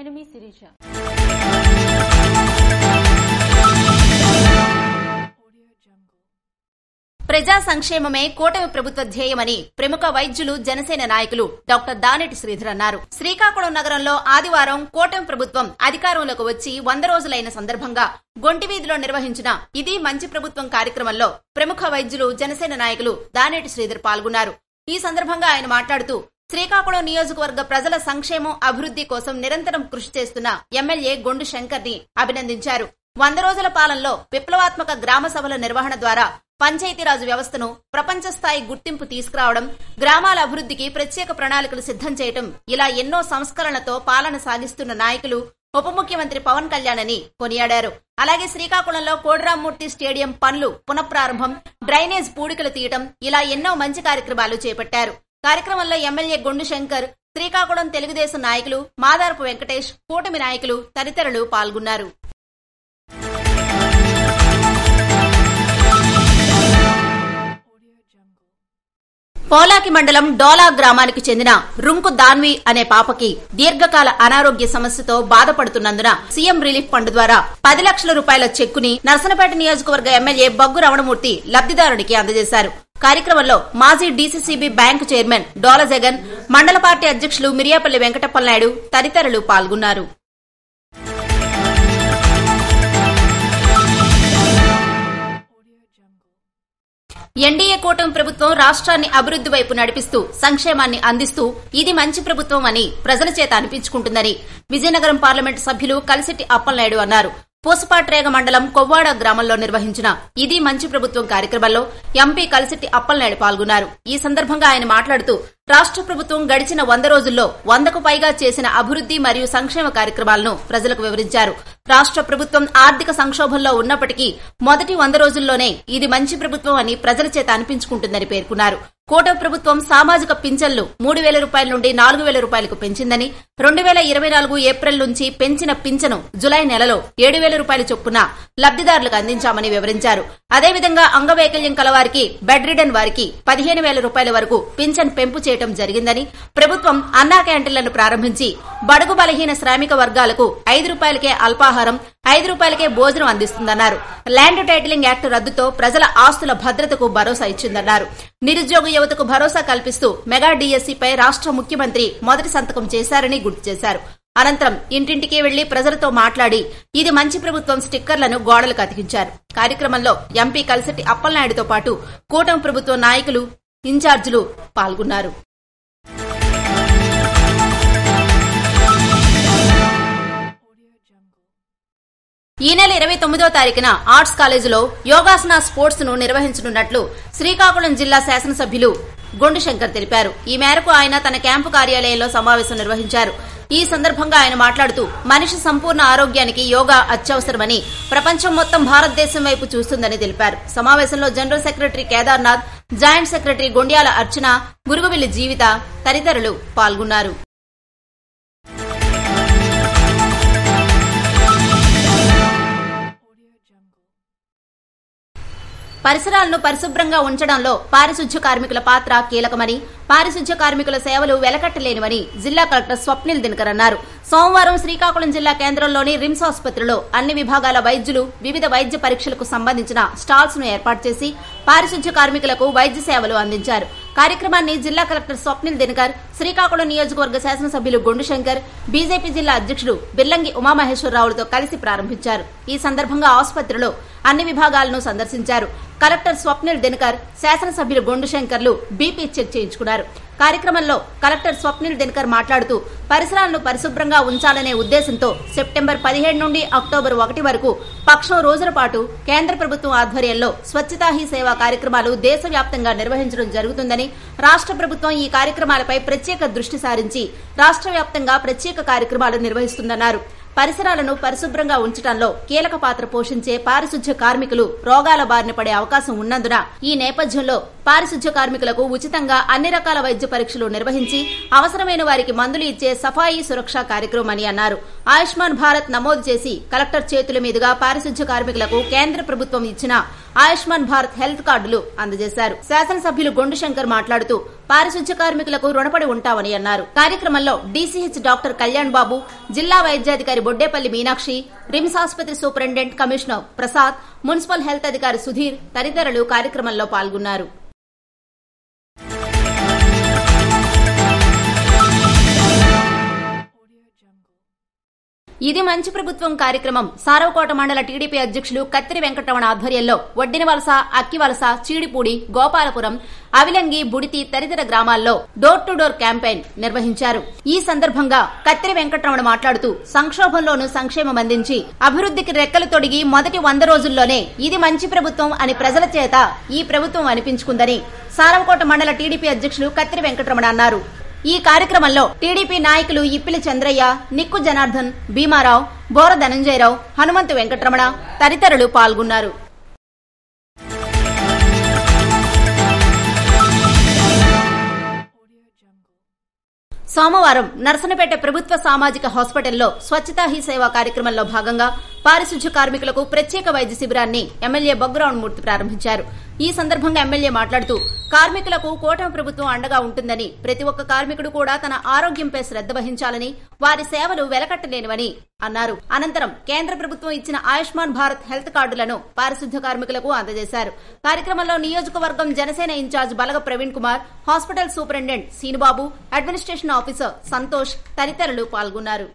నేను మీ శిరీష. ప్రజా సంక్షేమమే కూటమి ప్రభుత్వ ధ్యేయమని ప్రముఖ వైద్యులు జనసేన నాయకులు డాక్టర్ దానేటి శ్రీధర్ అన్నారు. శ్రీకాకుళం నగరంలో ఆదివారం కూటమి ప్రభుత్వం అధికారంలోకి వచ్చి 100 రోజులైన సందర్భంగా గొంటివీధిలో నిర్వహించిన ఇది మంచి ప్రభుత్వం కార్యక్రమంలో ప్రముఖ వైద్యులు జనసేన నాయకులు దానేటి శ్రీధర్ పాల్గొన్నారు. ఈ సందర్భంగా ఆయన మాట్లాడుతూ శ్రీకాకుళం నియోజకవర్గ ప్రజల సంక్షేమం అభివృద్ధి కోసం నిరంతరం కృషి చేస్తున్న ఎమ్మెల్యే గొండు శంకర్ ని అభినందించారు. 100 రోజుల పాలనలో విప్లవాత్మక గ్రామ సభల నిర్వహణ ద్వారా పంచాయతీరాజ్ వ్యవస్థను ప్రపంచ స్థాయి గుర్తింపు తీసుకురావడం, గ్రామాల అభివృద్ధికి ప్రత్యేక ప్రణాళికలు సిద్ధం చేయడం, ఇలా ఎన్నో సంస్కరణలతో పాలన సాగిస్తున్న నాయకులు ఉప ముఖ్యమంత్రి పవన్ కళ్యాణ్ అని కొనియాడారు. అలాగే శ్రీకాకుళంలో కోడిరామ్మూర్తి స్టేడియం పనులు పునఃప్రారంభం, డ్రైనేజ్ పూడికలు తీయటం, ఇలా ఎన్నో మంచి కార్యక్రమాలు చేపట్టారు. కార్యక్రమంలో ఎమ్మెల్యే గొండు శంకర్, శ్రీకాకుళం తెలుగుదేశం నాయకులు, మాదారపు వెంకటేష్, కూటమి నాయకులు తదితరులు పాల్గొన్నారు. పోలాకి మండలం డోలా గ్రామానికి చెందిన రుంకు దాన్వి అనే పాపకి దీర్ఘకాల అనారోగ్య సమస్యతో బాధపడుతున్నందున సీఎం రిలీఫ్ ఫండ్ ద్వారా 10 లక్షల రూపాయల చెక్కుని నర్సనపేట నియోజకవర్గ ఎమ్మెల్యే బగ్గు రమణమూర్తి లబ్దిదారునికి అందజేశారు. కార్యక్రమంలో మాజీ డీసీసీబీ బ్యాంకు చైర్మన్ డోల జగన్, మండల పార్టీ అధ్యక్షులు మిరియాపల్లి వెంకటప్పలనాయుడు తదితరులు పాల్గొన్నారు. ఎన్డీఏ కూటమి ప్రభుత్వం రాష్ట్రాన్ని అభివృద్ధి వైపు నడిపిస్తూ సంక్షేమాన్ని అందిస్తూ ఇది మంచి ప్రభుత్వం అని ప్రజల చేత అనిపించుకుంటుందని విజయనగరం పార్లమెంటు సభ్యులు కలిసిట్టి అప్పలనాయుడు అన్నారు. పూసపాట్రేగ మండలం కొవ్వాడ గ్రామంలో నిర్వహించిన ఇది మంచి ప్రభుత్వం కార్యక్రమంలో ఎంపీ కలిసిట్టి అప్పలనాయుడు పాల్గొన్నారు. ఈ సందర్భంగా ఆయన మాట్లాడుతూ రాష్ట్ర ప్రభుత్వం గడిచిన 100 రోజుల్లో 100కు పైగా చేసిన అభివృద్ధి మరియు సంక్షేమ కార్యక్రమాలను ప్రజలకు వివరించారు. రాష్ట్ర ప్రభుత్వం ఆర్థిక సంక్షోభంలో ఉన్నప్పటికీ మొదటి 100 రోజుల్లోనే ఇది మంచి ప్రభుత్వం అని ప్రజల చేత అనిపించుకుంటుందని పేర్కొన్నారు. కూటమి ప్రభుత్వం సామాజిక పింఛన్లు 3,000 రూపాయల నుండి 4,000 రూపాయలకు పెంచిందని, 2024 ఏప్రిల్ నుంచి పెంచిన పింఛను జులై నెలలో 7,000 రూపాయల చొప్పున లబ్దిదారులకు అందించామని వివరించారు. అదేవిధంగా అంగవైకల్యం కలవారికి, బెడ్ రిడన్ వారికి 15,000 రూపాయల వరకు పింఛన్ పెంపు చేయడం జరిగిందని, ప్రభుత్వం అన్నా క్యాంటీన్లను ప్రారంభించి బడుగు బలహీన శ్రామిక వర్గాలకు 5 రూపాయలకే అల్పాహారం, 5 రూపాయలకే భోజనం అందిస్తుందన్నారు. ల్యాండ్ టైటిలింగ్ యాక్ట్ రద్దుతో ప్రజల ఆస్తుల భద్రతకు భరోసా ఇచ్చిందన్నారు. నిరుద్యోగ యువతకు భరోసా కల్పిస్తూ మెగా డీఎస్సీపై రాష్ట్ర ముఖ్యమంత్రి మొదటి సంతకం చేశారని గుర్తు చేశారు. అనంతరం ఇంటింటికి వెళ్లి ప్రజలతో మాట్లాడి ఇది మంచి ప్రభుత్వం స్టిక్కర్లను గోడలకు అతికించారు. కార్యక్రమంలో ఎంపీ కలిసిట్టి అప్పలనాయుడుతో పాటు కూటమి ప్రభుత్వ నాయకులు, ఇన్ఛార్జీలు పాల్గొన్నారు. ఈ నెల 29వ తారీఖున ఆర్ట్స్ కాలేజీలో యోగాసన స్పోర్ట్స్ ను నిర్వహించనున్నట్లు శ్రీకాకుళం జిల్లా శాసనసభ్యులు గొండు శంకర్ తెలిపారు. ఈ మేరకు ఆయన తన క్యాంపు కార్యాలయంలో సమావేశం నిర్వహించారు. ఈ సందర్భంగా ఆయన మాట్లాడుతూ మనిషి సంపూర్ణ ఆరోగ్యానికి యోగా అత్యవసరమని, ప్రపంచం మొత్తం భారతదేశం వైపు చూస్తుందని తెలిపారు. సమావేశంలో general secretary Kedarnath, joint secretary Gondyala Archana, Guruguvilli Jeevitha తదితరులు పాల్గొన్నారు. పరిసరాలను పరిశుభ్రంగా ఉంచడంలో పారిశుధ్య కార్మికుల పాత్ర కీలకమని, పారిశుధ్య కార్మికుల సేవలు వెలకట్టలేనివని జిల్లా కలెక్టర్ స్వప్నిల్ దినకర్ అన్నారు. సోమవారం శ్రీకాకుళం జిల్లా కేంద్రంలోని రిమ్స్ ఆసుపత్రిలో అన్ని విభాగాల వైద్యులు వివిధ వైద్య పరీక్షలకు సంబంధించిన స్టాల్స్ ను ఏర్పాటు చేసి పారిశుధ్య కార్మికులకు వైద్య సేవలు అందించారు. కార్యక్రమాన్ని జిల్లా కలెక్టర్ స్వప్నిల్ దినకర్, శ్రీకాకుళం నియోజకవర్గ శాసనసభ్యులు గొండు శంకర్, బీజేపీ జిల్లా అధ్యక్షుడు బిర్లంగి ఉమామహేశ్వరరావులతో కలిసి ప్రారంభించారు. ఈ సందర్భంగా ఆసుపత్రిలో అన్ని విభాగాలను సందర్శించారు. కలెక్టర్ స్వప్నిల్ దినకర్, శాసనసభ్యులు గొండు శంకర్లు బీపీ చెక్ చేయించుకున్నారు. కార్యక్రమంలో కలెక్టర్ స్వప్నిల్ దినకర్ మాట్లాడుతూ పరిసరాలను పరిశుభ్రంగా ఉంచాలనే ఉద్దేశంతో సెప్టెంబర్ 17 నుండి అక్టోబర్ 1 వరకు పక్షం రోజుల పాటు కేంద్ర ప్రభుత్వం ఆధ్వర్యంలో స్వచ్ఛతా హీ సేవ కార్యక్రమాలు దేశవ్యాప్తంగా నిర్వహించడం జరుగుతుందని, రాష్ట్ర ప్రభుత్వం ఈ కార్యక్రమాలపై ప్రత్యేక దృష్టి సారించి రాష్ట్ర వ్యాప్తంగా ప్రత్యేక కార్యక్రమాలు నిర్వహిస్తుందన్నారు. పరిసరాలను పరిశుభ్రంగా ఉంచడంలో కీలక పాత్ర పోషించే పారిశుధ్య కార్మికులు రోగాల బారిన పడే అవకాశం ఉన్నందున ఈ నేపథ్యంలో పారిశుధ్య కార్మికులకు ఉచితంగా అన్ని రకాల వైద్య పరీక్షలు నిర్వహించి అవసరమైన వారికి మందులు ఇచ్చే సఫాయి సురక్ష కార్యక్రమం అని అన్నారు. ఆయుష్మాన్ భారత్ నమోదు చేసి కలెక్టర్ చేతుల మీదుగా పారిశుధ్య కార్మికులకు కేంద్ర ప్రభుత్వం ఇచ్చిన ఆయుష్మాన్ భారత్ హెల్త్ కార్డులు అందజేశారు. శాసనసభ్యులు గొండు శంకర్ మాట్లాడుతూ పారిశుధ్య కార్మికులకు రుణపడి ఉంటామని అన్నారు. కార్యక్రమంలో డీసీహెచ్ డాక్టర్ కళ్యాణ్ బాబు, జిల్లా వైద్యాధికారి బొడ్డేపల్లి మీనాక్షి, రిమ్స్ ఆసుపత్రి superintendent commissioner Prasad, municipal health అధికారి సుధీర్ తదితరులు కార్యక్రమంలో పాల్గొన్నారు. ఇది మంచి ప్రభుత్వం కార్యక్రమం సారవకోట మండల టీడీపీ అధ్యక్షులు కత్తిరి వెంకటరమణ ఆధ్వర్యంలో వడ్డినవలస, అక్కివలస, చీడిపూడి, గోపాలపురం, అవిలంగి, బుడితి తదితర గ్రామాల్లో డోర్ టు డోర్ క్యాంపెయిన్ నిర్వహించారు. ఈ సందర్భంగా కత్తిరి వెంకటరమణ మాట్లాడుతూ సంక్షోభంలోనూ సంక్షేమం అందించి అభివృద్ధికి రెక్కలు తొడిగి మొదటి 100 రోజుల్లోనే ఇది మంచి ప్రభుత్వం అని ప్రజల చేత ఈ ప్రభుత్వం అనిపించుకుందని సారవకోట మండల టీడీపీ అధ్యక్షులు కత్తిరి వెంకటరమణ అన్నారు. ఈ కార్యక్రమంలో టీడీపీ నాయకులు ఇప్పిలి చంద్రయ్య, నిక్కు జనార్దన్, భీమారావు, బోర ధనంజయరావు, హనుమంతు వెంకటరమణ తదితరులు పాల్గొన్నారు. సోమవారం నర్సనపేట ప్రభుత్వ సామాజిక హాస్పిటల్లో స్వచ్ఛతా హీ సేవ కార్యక్రమంలో భాగంగా పారిశుధ్య కార్మికులకు ప్రత్యేక వైద్య శిబిరాన్ని ఎమ్మెల్యే బొగ్గురావుమూర్తి ప్రారంభించారు. ఈ సందర్భంగా ఎమ్మెల్యే మాట్లాడుతూ కార్మికులకు కూటమి ప్రభుత్వం అండగా ఉంటుందని, ప్రతి ఒక్క కార్మికుడు కూడా తన ఆరోగ్యంపై శ్రద్ధ వహించాలని, వారి సేవలు వెలకట్టలేనివని అన్నారు. అనంతరం కేంద్ర ప్రభుత్వం ఇచ్చిన ఆయుష్మాన్ భారత్ హెల్త్ కార్డులను పారిశుధ్య కార్మికులకు అందజేశారు. కార్యక్రమంలో నియోజకవర్గం Janasena in charge Balaga Praveen Kumar, hospital superintendent Seenubabu, administration officer Santosh తదితరులు పాల్గొన్నారు.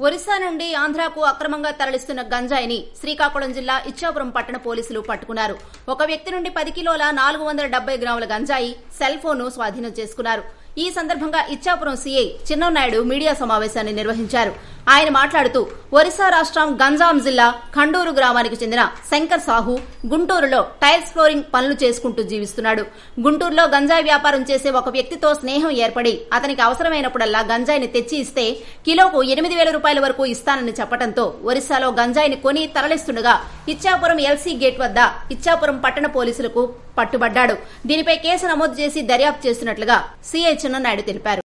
ఒరిస్సా నుండి ఆంధ్రాకు అక్రమంగా తరలిస్తున్న గంజాయిని శ్రీకాకుళం జిల్లా ఇచ్చాపురం పట్టణ పోలీసులు పట్టుకున్నారు. ఒక వ్యక్తి నుండి 10 కిలోల 470 గ్రాముల గంజాయి, సెల్ ఫోన్ స్వాధీనం చేసుకున్నారు. ఈ సందర్భంగా ఇచ్చాపురం సీఐ చిన్ననాయుడు మీడియా సమావేశాన్ని నిర్వహించారు. ఆయన మాట్లాడుతూ ఒరిస్సా రాష్ట్రం గంజాం జిల్లా ఖండూరు గ్రామానికి చెందిన శంకర్ సాహు గుంటూరులో టైల్స్ ఫ్లోరింగ్ పనులు చేసుకుంటూ జీవిస్తున్నాడు. గుంటూరులో గంజాయి వ్యాపారం చేసే ఒక వ్యక్తితో స్నేహం ఏర్పడి అతనికి అవసరమైనప్పుడల్లా గంజాయిని తెచ్చి ఇస్తే కిలోకు 8,000 రూపాయల వరకు ఇస్తానని చెప్పడంతో ఒరిస్సాలో గంజాయిని కొని తరలిస్తుండగా ఇచ్చాపురం ఎల్సీ గేట్ వద్ద ఇచ్చాపురం పట్టణ పోలీసులకు పట్టుబడ్డాడు. దీనిపై కేసు నమోదు చేసి దర్యాప్తు చేస్తున్నట్లుగా సీఐ చిన్ననాయుడు తెలిపారు.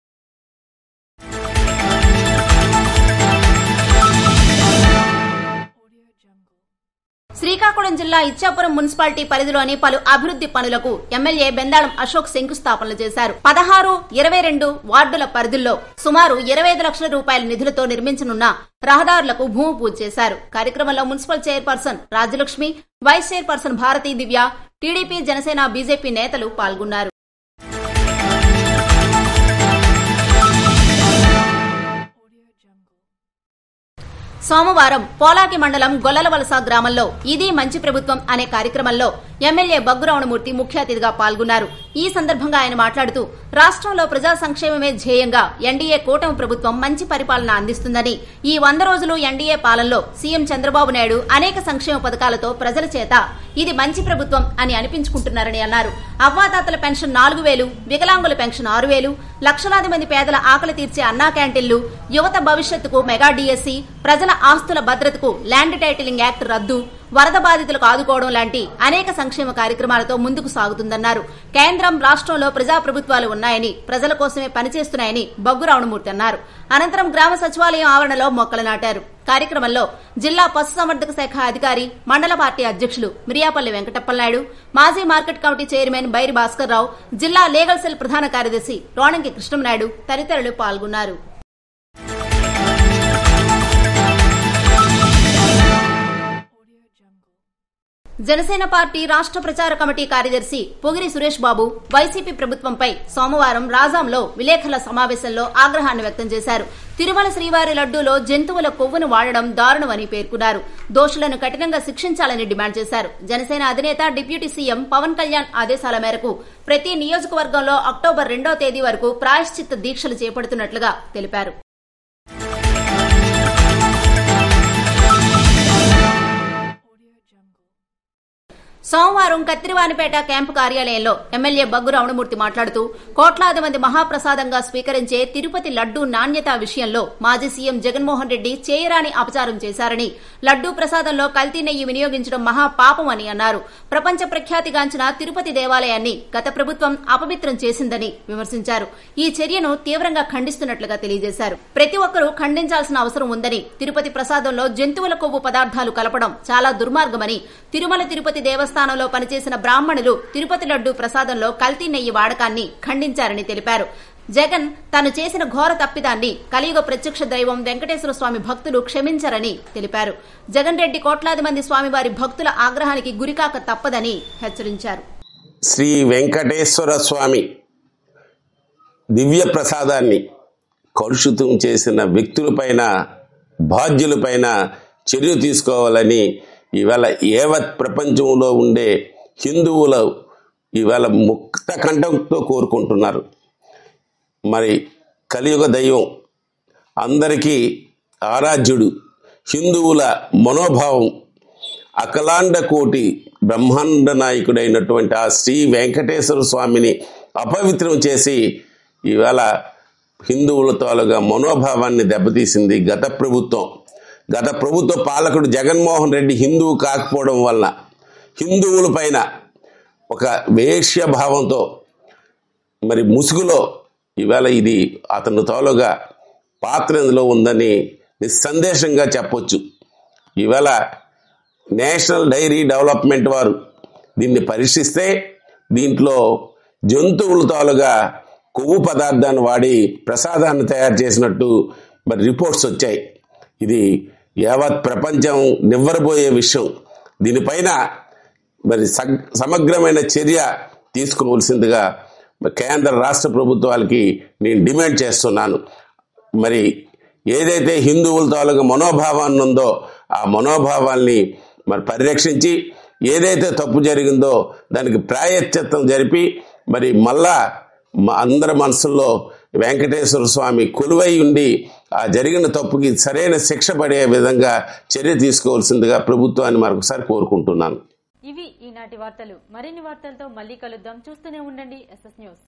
శ్రీకాకుళం జిల్లా ఇచ్చాపురం మున్సిపాలిటీ పరిధిలోని పలు అభివృద్ది పనులకు ఎమ్మెల్యే బెందాళం అశోక్ శంకుస్థాపనలు చేశారు. 16, 22 వార్డుల పరిధుల్లో సుమారు 25 లక్షల రూపాయల నిధులతో నిర్మించనున్న రహదారులకు భూమి పూజ చేశారు. కార్యక్రమంలో municipal chairperson Rajyalakshmi, vice chairperson Bharathi Divya, TDP, Janasena, BJP నేతలు పాల్గొన్నారు. సోమవారం పోలాకి మండలం గొల్లలవలస గ్రామంలో ఇది మంచి ప్రభుత్వం అనే కార్యక్రమంలో ఎమ్మెల్యే బొగ్గురావుమూర్తి ముఖ్య అతిథిగా పాల్గొన్నారు. ఈ సందర్భంగా ఆయన మాట్లాడుతూ రాష్ట్రంలో ప్రజా సంక్షేమమే ధ్యేయంగా ఎన్డీఏ కూటమి ప్రభుత్వం మంచి పరిపాలన అందిస్తుందని, ఈ 100 రోజులు ఎన్డీఏ పాలనలో సీఎం చంద్రబాబు నాయుడు అనేక సంక్షేమ పథకాలతో ప్రజల చేత ఇది మంచి ప్రభుత్వం అని అనిపించుకుంటున్నారని అన్నారు. అవ్వాతాతల పెన్షన్ 4,000, వికలాంగుల పెన్షన్ 6,000, లక్షలాది మంది పేదల ఆకలి తీర్చే అన్నా క్యాంటీన్లు, యువత భవిష్యత్తుకు మెగా డీఎస్సీ, ప్రజల ఆస్తుల భద్రతకు ల్యాండ్ టైటిలింగ్ యాక్ట్ రద్దు, వరద బాధితులకు ఆదుకోవడం లాంటి అనేక సంక్షేమ కార్యక్రమాలతో ముందుకు సాగుతుందన్నారు. కేంద్రం, రాష్ట్రంలో ప్రజాప్రభుత్వాలు ఉన్నాయని, ప్రజల కోసమే పనిచేస్తున్నాయని బొగ్గురావుమూర్తి అన్నారు. అనంతరం గ్రామ సచివాలయం ఆవరణలో మొక్కలు నాటారు. కార్యక్రమంలో జిల్లా పశుసంవర్ధక శాఖ అధికారి, మండల పార్టీ అధ్యక్షులు మిరియాపల్లి వెంకటప్పలనాయుడు, మాజీ market committee chairman Bairi Bhaskar Rao, జిల్లా లీగల్ సెల్ ప్రధాన కార్యదర్శి రోణంకి కృష్ణంనాయుడు తదితరులు పాల్గొన్నారు. జనసేన పార్టీ రాష్ట్ర ప్రచార కమిటీ కార్యదర్శి పొగిరి సురేష్ బాబు వైసీపీ ప్రభుత్వంపై సోమవారం రాజాంలో విలేకరుల సమావేశంలో ఆగ్రహాన్ని వ్యక్తం చేశారు. తిరుమల శ్రీవారి లడ్డూలో జంతువుల కొవ్వును వాడడం దారుణమని పేర్కొన్నారు. దోషులను కఠినంగా శిక్షించాలని డిమాండ్ చేశారు. జనసేన అధినేత డిప్యూటీ సీఎం పవన్ కళ్యాణ్ ఆదేశాల మేరకు ప్రతి నియోజకవర్గంలో అక్టోబర్ 2వ తేదీ వరకు ప్రాయశ్చిత్త దీక్షలు చేపడుతున్నట్లుగా తెలిపారు. సోమవారం కత్తిరివానిపేట క్యాంపు కార్యాలయంలో ఎమ్మెల్యే బగ్గు రమణమూర్తి మాట్లాడుతూ కోట్లాది మంది మహాప్రసాదంగా స్వీకరించే తిరుపతి లడ్డూ నాణ్యత విషయంలో మాజీ సీఎం జగన్మోహన్ రెడ్డి చేయరాని అపచారం చేశారని, లడ్డూ ప్రసాదంలో కల్తీ నెయ్యి వినియోగించడం మహాపాపమని అన్నారు. ప్రపంచ ప్రఖ్యాతిగాంచిన తిరుపతి దేవాలయాన్ని గత ప్రభుత్వం అపవిత్రం చేసిందని విమర్శించారు. ఈ చర్యను తీవ్రంగా ఖండిస్తున్నట్లుగా తెలియజేశారు. ప్రతి ఒక్కరూ ఖండించాల్సిన అవసరం ఉందని, తిరుపతి ప్రసాదంలో జంతువుల కొవ్వు పదార్థాలు కలపడం చాలా దుర్మార్గమని, తిరుమల తిరుపతి దేవస్థానంలో పనిచేసిన బ్రాహ్మణులు తిరుపతి లడ్డూ ప్రసాదంలో కల్తీ నెయ్యి వాడకాన్ని ఖండించారని తెలిపారు. జగన్ తాను చేసిన ఘోర తప్పిదాన్ని కలియుగ ప్రత్యక్ష దైవం వెంకటేశ్వర స్వామి భక్తులు క్షమించరని తెలిపారు. జగన్ రెడ్డి కోట్లాది మంది స్వామివారి భక్తుల ఆగ్రహానికి గురికాక తప్పదని హెచ్చరించారు. శ్రీ వెంకటేశ్వర స్వామి దివ్య ప్రసాదాన్ని కలుషితం చేసిన వ్యక్తులపైన, బాధ్యులపైన చర్య తీసుకోవాలని ఇవాళ యావత్ ప్రపంచంలో ఉండే హిందువులు ఇవాళ ముక్త కంఠంతో కోరుకుంటున్నారు. మరి కలియుగ దైవం, అందరికీ ఆరాధ్యుడు, హిందువుల మనోభావం, అఖలాండ కోటి బ్రహ్మాండ నాయకుడైనటువంటి ఆ శ్రీ వెంకటేశ్వర స్వామిని అపవిత్రం చేసి ఇవాళ హిందువుల తాలూగా మనోభావాన్ని దెబ్బతీసింది గత ప్రభుత్వ పాలకుడు జగన్మోహన్ రెడ్డి హిందువు కాకపోవడం వల్ల హిందువుల పైన ఒక వేశ్య భావంతో మరి ముసుగులో ఇవాళ ఇది అతని తాలూగా పాత్ర ఇందులో ఉందని నిస్సందేశంగా చెప్పొచ్చు. ఇవాళ నేషనల్ డైరీ డెవలప్మెంట్ వారు దీన్ని పరీక్షిస్తే దీంట్లో జంతువుల తాలూగా కొవ్వు పదార్థాన్ని వాడి ప్రసాదాన్ని తయారు చేసినట్టు మరి రిపోర్ట్స్ వచ్చాయి. ఇది యావత్ ప్రపంచం నివ్వరబోయే విషయం. దీనిపైన మరి సమగ్రమైన చర్య తీసుకోవాల్సిందిగా కేంద్ర రాష్ట్ర ప్రభుత్వాలకి నేను డిమాండ్ చేస్తున్నాను. మరి ఏదైతే హిందువుల తాలూకా మనోభావాన్ని ఉందో ఆ మనోభావాల్ని మరి పరిరక్షించి, ఏదైతే తప్పు జరిగిందో దానికి ప్రాయశ్చిత్తం జరిపి మరి మళ్ళా అందరి మనసుల్లో వెంకటేశ్వర స్వామి కొలువై ఉండి ఆ జరిగిన తప్పుకి సరైన శిక్ష పడే విధంగా చర్య తీసుకోవాల్సిందిగా ప్రభుత్వాన్ని మరొకసారి కోరుకుంటున్నాను. ఇవి ఈనాటి వార్తలు. మరిన్ని వార్తలతో మళ్ళీ కలుద్దాం. చూస్తూనే ఉండండి SS న్యూస్.